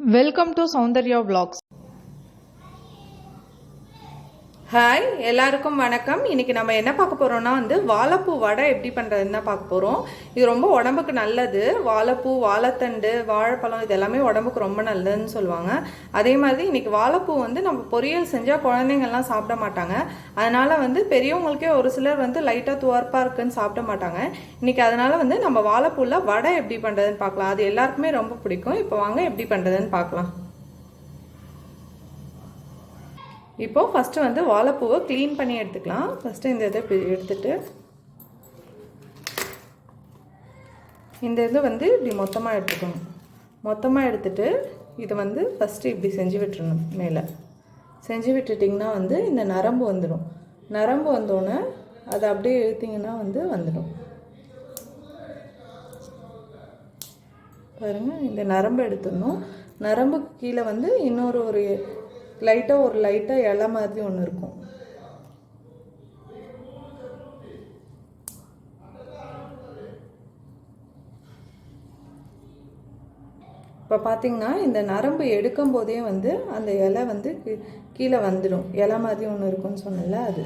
Welcome to Soundarya vlogs. Hi எல்லாருக்கும் வணக்கம். இன்னைக்கு நம்ம என்ன பார்க்க போறோம்னா வாழைப்பூ வடை எப்படி பண்றதுன்னு தான் பார்க்க போறோம். இது ரொம்ப உடம்புக்கு நல்லது. வாழைப்பூ, வாழைத்தண்டு, வாழைப்பழம் இது எல்லாமே உடம்புக்கு ரொம்ப நல்லதுன்னு சொல்லுவாங்க. அதே மாதிரி இன்னைக்கு வாழைப்பூ நம்ம பொரியல் செஞ்சா குழந்தைங்கள்லாம் சாப்பிட மாட்டாங்க. அதனால பெரியவங்களுக்கே ஒரு சிலர் லைட்டா துவர்ப்பா இருக்குன்னு சாப்பிட மாட்டாங்க. இன்னைக்கு அதனால நம்ம வாழைப்பூல வடை எப்படி பண்றதுன்னு பார்க்கலாம். அது எல்லாருக்குமே ரொம்ப பிடிக்கும். இப்போ வாங்க எப்படி பண்றதுன்னு பார்க்கலாம். இப்போ ஃபஸ்ட்டு வாழைப்பூவை க்ளீன் பண்ணி எடுத்துக்கலாம். ஃபஸ்ட்டு இந்த இதை எடுத்துட்டு இந்த இது இப்படி மொத்தமாக எடுத்துக்கணும். மொத்தமாக எடுத்துட்டு இதை ஃபஸ்ட்டு இப்படி செஞ்சு விட்டுறணும். மேலே செஞ்சு விட்டுட்டிங்கன்னா இந்த நரம்பு வந்துடும். நரம்பு வந்தோடனே அதை அப்படியே இழுத்திங்கன்னா வந்துடும். பாருங்கள், இந்த நரம்பு எடுத்துடணும். நரம்புக்கு கீழே இன்னொரு ஒரு லைட்டாக இலை மாதிரி ஒன்று இருக்கும். இப்போ பார்த்தீங்கன்னா இந்த நரம்பு எடுக்கும் போதே அந்த இலை கீழே வந்துடும். இலை மாதிரி ஒன்று இருக்குன்னு சொன்னல, அது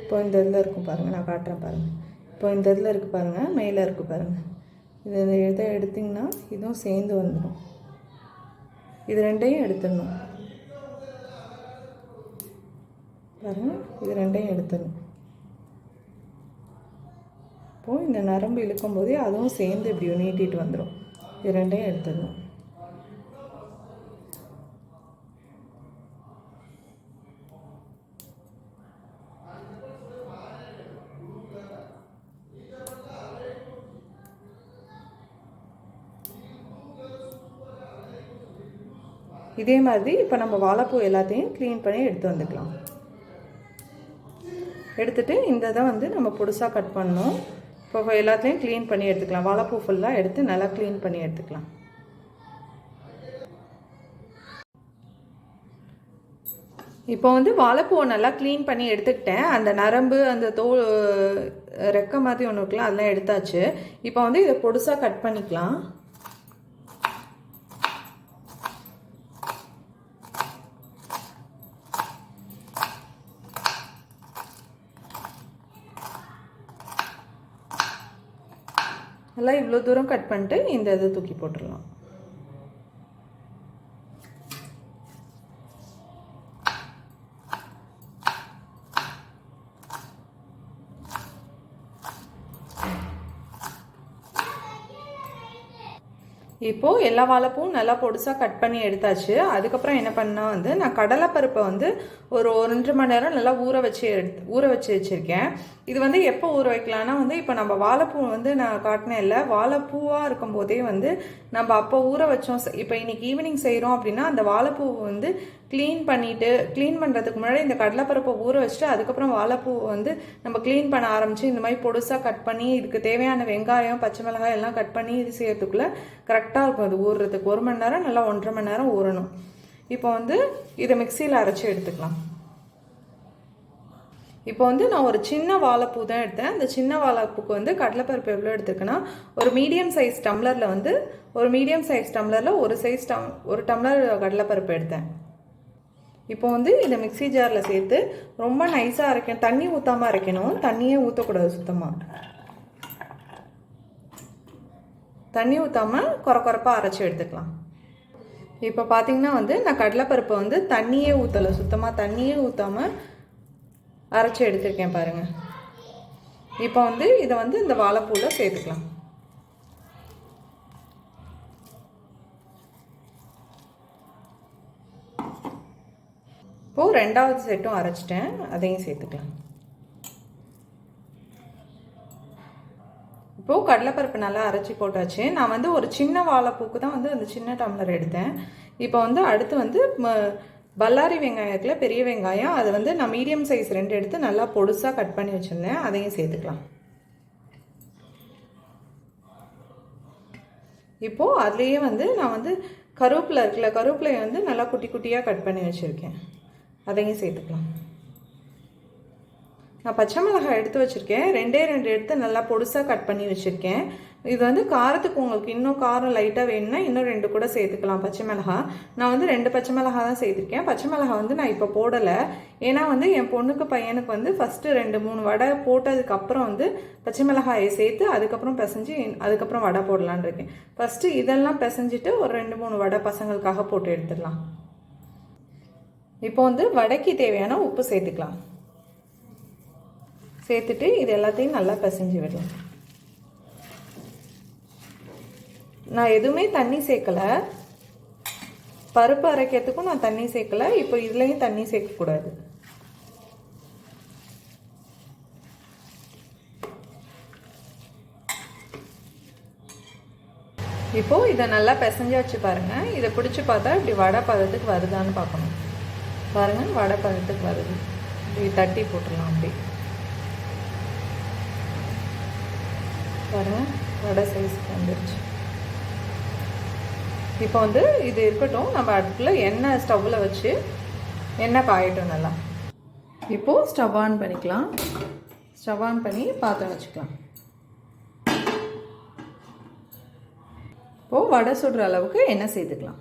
இப்போ இந்த இதில் இருக்கும் பாருங்கள். நான் காட்டுறேன் பாருங்கள். இப்போ இந்த இதில் இருக்குது பாருங்கள், மேலே இருக்குது பாருங்கள். இதை எடுத்திங்கன்னா இதுவும் சேர்ந்து வந்துடும். இது ரெண்டையும் எடுத்துடணும். பாருங்கள், இது ரெண்டையும் எடுத்துடணும். இப்போது இந்த நரம்பு இழுக்கும் போதே அதுவும் சேர்ந்து இப்படி நீட்டிட்டு வந்துடும். இது ரெண்டையும் எடுத்துடணும். இதே மாதிரி இப்போ நம்ம வாழைப்பூ எல்லாத்தையும் க்ளீன் பண்ணி எடுத்து வந்துக்கலாம். எடுத்துகிட்டு இந்த இதை நம்ம பொடிசாக கட் பண்ணணும். இப்போ எல்லாத்தையும் க்ளீன் பண்ணி எடுத்துக்கலாம். வாழைப்பூ ஃபுல்லாக எடுத்து நல்லா க்ளீன் பண்ணி எடுத்துக்கலாம். இப்போ வாழைப்பூவை நல்லா க்ளீன் பண்ணி எடுத்துக்கிட்டேன். அந்த நரம்பு, அந்த தோல், ரெக்கை மாதிரி ஒன்று இருக்கலாம், அதெல்லாம் எடுத்தாச்சு. இப்போ இதை பொடிசாக கட் பண்ணிக்கலாம். எல்லாம் இவ்வளோ தூரம் கட் பண்ணிட்டு இந்த இதை தூக்கி போட்டுடலாம். இப்போது எல்லா வாழைப்பூவும் நல்லா பொடிசாக கட் பண்ணி எடுத்தாச்சு. அதுக்கப்புறம் என்ன பண்ணால் நான் கடலைப்பருப்பை ஒரு 1.5 மணி நேரம் நல்லா ஊற வச்சு வச்சுருக்கேன். இது எப்போ ஊற வைக்கலான்னா இப்போ நம்ம வாழைப்பூ நான் காட்டினேன் இல்லை, வாழைப்பூவாக இருக்கும்போதே நம்ம அப்போ ஊற வச்சோம். இப்போ இன்றைக்கி ஈவினிங் செய்கிறோம் அப்படின்னா அந்த வாழைப்பூ க்ளீன் பண்ணுறதுக்கு முன்னாடி இந்த கடலைப்பருப்பை ஊற வச்சுட்டு அதுக்கப்புறம் வாழைப்பூ நம்ம க்ளீன் பண்ண ஆரம்பித்து இந்த மாதிரி பொடிசாக கட் பண்ணி இதுக்கு தேவையான வெங்காயம், பச்சை மிளகாய் எல்லாம் கட் பண்ணி இது செய்யறதுக்குள்ளே கரெக்டாக இருக்கும். அது ஊறுறதுக்கு 1 மணி நேரம் நல்லா 1.5 மணி நேரம் ஊறணும். இப்போ இதை மிக்சியில் அரைச்சி எடுத்துக்கலாம். இப்போ நான் ஒரு சின்ன வாழைப்பூ தான் எடுத்தேன். அந்த சின்ன வாழைப்பூக்கு கடலைப்பருப்பு எவ்வளோ எடுத்துருக்கேன்னா ஒரு மீடியம் சைஸ் டம்ளரில் ஒரு டம்ளர் கடலைப்பருப்பு எடுத்தேன். இப்போ இதை மிக்சி ஜாரில் சேர்த்து ரொம்ப நைஸாக அரைக்கணும். தண்ணி ஊற்றாமல் அரைக்கணும். தண்ணியே ஊற்றக்கூடாது. சுத்தமாக தண்ணி ஊற்றாமல் கொரப்பாக அரைச்சி எடுத்துக்கலாம். இப்போ பார்த்தீங்கன்னா நான் கடலைப்பருப்பை தண்ணியே ஊற்றலை, சுத்தமாக தண்ணியே ஊற்றாமல் அரைச்சி எடுத்துருக்கேன் பாருங்கள். இப்போ இதை இந்த வாழைப்பூவில் சேர்த்துக்கலாம். இப்போது 2வது செட்டும் அரைச்சிட்டேன், அதையும் சேர்த்துக்கலாம். இப்போது கடலைப்பருப்பு நல்லா அரைச்சி போட்டாச்சு. நான் ஒரு சின்ன வாழைப்பூக்கு தான் அந்த சின்ன டம்ளர் எடுத்தேன். இப்போ அடுத்து பல்லாரி வெங்காயத்தில் பெரிய வெங்காயம், அது நான் மீடியம் சைஸ் 2 எடுத்து நல்லா பொடுசாக கட் பண்ணி வச்சுருந்தேன், அதையும் சேர்த்துக்கலாம். இப்போது அதுலேயே நான் கருவேப்பிலை இருக்குல்ல, கருவேப்பிலையை நல்லா குட்டி குட்டியாக கட் பண்ணி வச்சுருக்கேன், அதையும் சேர்த்துக்கலாம். நான் பச்சை மிளகாய் எடுத்து வச்சுருக்கேன், 2 எடுத்து நல்லா பொடுசாக கட் பண்ணி வச்சுருக்கேன். இது வந்து காரத்துக்கு உங்களுக்கு இன்னும் காரம் லைட்டாக வேணும்னா இன்னும் 2 கூட சேர்த்துக்கலாம் பச்சை மிளகாய். நான் வந்து 2 பச்சை மிளகாய் தான் சேர்த்துருக்கேன். பச்சை மிளகாய் வந்து நான் இப்போ போடலை, ஏன்னா வந்து என் பொண்ணுக்கு பையனுக்கு வந்து ஃபஸ்ட்டு 2-3 வடை போட்டதுக்கப்புறம் வந்து பச்சை மிளகாயை சேர்த்து அதுக்கப்புறம் பிசைஞ்சு அதுக்கப்புறம் வடை போடலான்னு இருக்கேன். ஃபஸ்ட்டு இதெல்லாம் பிசைஞ்சிட்டு ஒரு 2-3 வடை பசங்களுக்காக போட்டு எடுத்துடலாம். இப்போ வந்து வடைக்கு தேவையான உப்பு சேர்த்துக்கலாம். சேர்த்துட்டு இது எல்லாத்தையும் நல்லா பிசைஞ்சு விடலாம். நான் எதுவுமே தண்ணி சேர்க்கலை, பருப்பு அரைக்கிறதுக்கும் நான் தண்ணி சேர்க்கலை. இப்போ இதுலேயும் தண்ணி சேர்க்கக்கூடாது. இப்போது இதை நல்லா பிசைஞ்சு வச்சு பாருங்கள். இதை பிடிச்சி பார்த்தா இப்படி வடை பதத்துக்கு வருதான்னு பார்க்கணும். பாருங்கள், வடை பதத்துக்கு வருது. இப்படி தட்டி போட்டுடலாம். அப்படி பாருங்கள், வடை சைஸ்க்கு வந்துருச்சு. இப்போ வந்து இது இருக்கட்டும், நம்ம அடுப்பில் எண்ணெய் ஸ்டவ்வில் வச்சு எண்ணெய் காயட்டும் நல்லா. இப்போது ஸ்டவ் ஆன் பண்ணிக்கலாம். ஸ்டவ் ஆன் பண்ணி பாத்திரம் வச்சுக்கலாம். இப்போது வடை சுடுற அளவுக்கு எண்ணெய் சேர்த்துக்கலாம்.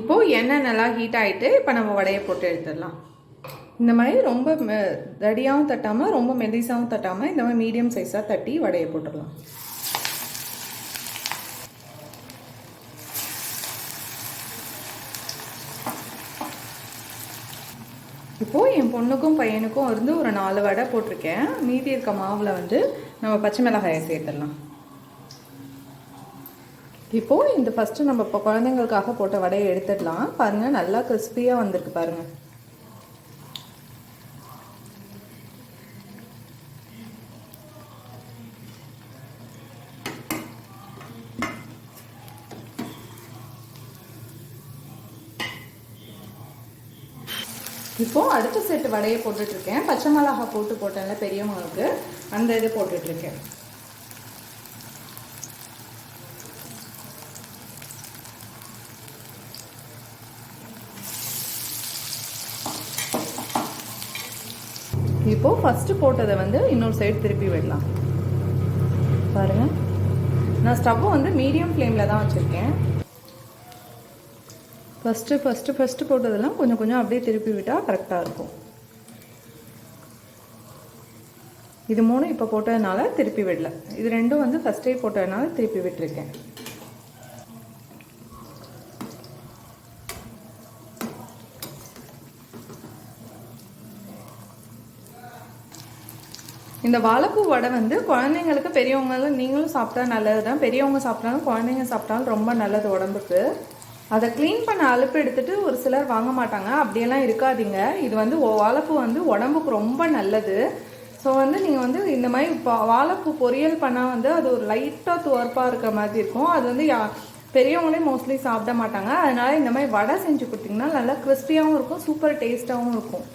இப்போது எண்ணெய் நல்லா ஹீட் ஆகிட்டு இப்போ நம்ம வடையை போட்டு எடுத்துடலாம். இந்த மாதிரி ரொம்ப தடியாகவும் தட்டாமல் ரொம்ப மெலிசாகவும் தட்டாமல் இந்த மாதிரி மீடியம் சைஸாக தட்டி வடையை போட்டுடலாம். இப்போது என் பொண்ணுக்கும் பையனுக்கும் இருந்து ஒரு 4 வடை போட்டிருக்கேன். மீதி இருக்க மாவில் வந்து நம்ம பச்சை மிளகாயை சேர்த்துடலாம். இப்போது இந்த ஃபஸ்ட்டு நம்ம இப்போ குழந்தைங்களுக்காக போட்ட வடையை எடுத்துடலாம். பாருங்கள், நல்லா கிறிஸ்பியாக வந்திருக்கு பாருங்கள். இப்போது அடுத்த செட்டு வடையை போட்டுட்ருக்கேன். பச்சை மிளகாய் போட்டேன்ல பெரியவங்களுக்கு, அந்த இது போட்டுட்ருக்கேன். இப்போது ஃபஸ்ட்டு போட்டதை வந்து இன்னொரு சைடு திருப்பி விடலாம். பாருங்கள், நான் ஸ்டவ்வை வந்து மீடியம் ஃப்ளேமில் தான் வச்சுருக்கேன். ஃபஸ்ட்டு போட்டதெல்லாம் கொஞ்சம் கொஞ்சம் அப்படியே திருப்பி விட்டால் கரெக்டாக இருக்கும். இது 3 இப்போ போட்டதுனால திருப்பி விடல. இது 2 வந்து ஃபஸ்ட்டே போட்டதுனால திருப்பி விட்டுருக்கேன். இந்த வாழைப்பூ வடை வந்து குழந்தைங்களுக்கு பெரியவங்களும் நீங்களும் சாப்பிட்டா நல்லது தான். பெரியவங்க சாப்பிட்டாலும் குழந்தைங்க சாப்பிட்டாலும் ரொம்ப நல்லது உடம்புக்கு. அதை க்ளீன் பண்ண அலுப்பு எடுத்துகிட்டு ஒரு சிலர் வாங்க மாட்டாங்க. அப்படியெல்லாம் இருக்காதீங்க. இது வந்து வாழைப்பூ வந்து உடம்புக்கு ரொம்ப நல்லது. ஸோ வந்து நீங்கள் வந்து இந்த மாதிரி வாழைப்பூ பொரியல் பண்ணால் வந்து அது ஒரு லைட்டாக துவர்ப்பாக இருக்கிற மாதிரி இருக்கும். அது வந்து பெரியவங்களே மோஸ்ட்லி சாப்பிட மாட்டாங்க. அதனால் இந்த மாதிரி வடை செஞ்சு கொடுத்தீங்கன்னா நல்லா கிறிஸ்பியாகவும் இருக்கும், சூப்பர் டேஸ்ட்டாகவும் இருக்கும்.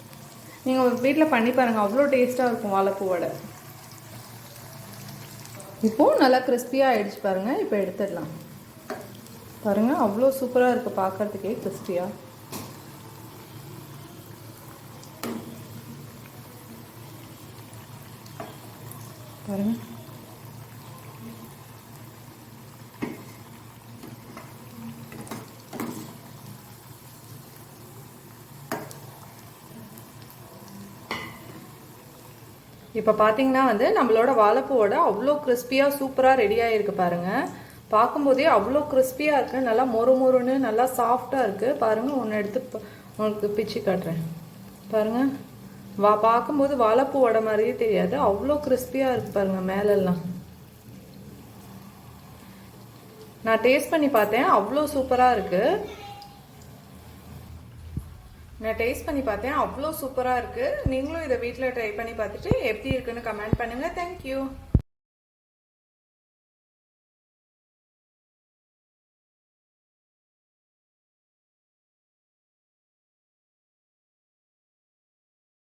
நீங்கள் வீட்டில் பண்ணி பாருங்கள், அவ்வளோ டேஸ்ட்டாக இருக்கும் வாழைப்பூ வடை. இப்போது நல்லா கிறிஸ்பியாக ஆகிடுச்சு பாருங்கள். இப்போ எடுத்துடலாம். பாருங்கள், அவ்வளோ சூப்பராக இருக்குது பார்க்குறதுக்கே கிறிஸ்பியாக. பாருங்கள், இப்போ பார்த்தீங்கன்னா வந்து நம்மளோட வாழைப்பூவோட அவ்வளோ கிறிஸ்பியாக சூப்பராக ரெடியாக இருக்குது பாருங்கள். பார்க்கும்போதே அவ்வளோ கிறிஸ்பியாக இருக்குது, நல்லா மொறுன்னு நல்லா சாஃப்டாக இருக்குது. பாருங்கள், ஒன்று எடுத்து உங்களுக்கு பிச்சு காட்டுறேன். பாருங்கள், பார்க்கும்போது வாழைப்பூ வடை மாதிரியே தெரியாது, அவ்வளோ கிறிஸ்பியாக இருக்குது பாருங்கள் மேலெல்லாம். நான் டேஸ்ட் பண்ணி பார்த்தேன், அவ்வளோ சூப்பராக இருக்குது. நீங்களும் இதை வீட்டில் ட்ரை பண்ணி பார்த்துட்டு எப்படி இருக்குன்னு கமெண்ட் பண்ணுங்கள். தேங்க்யூ.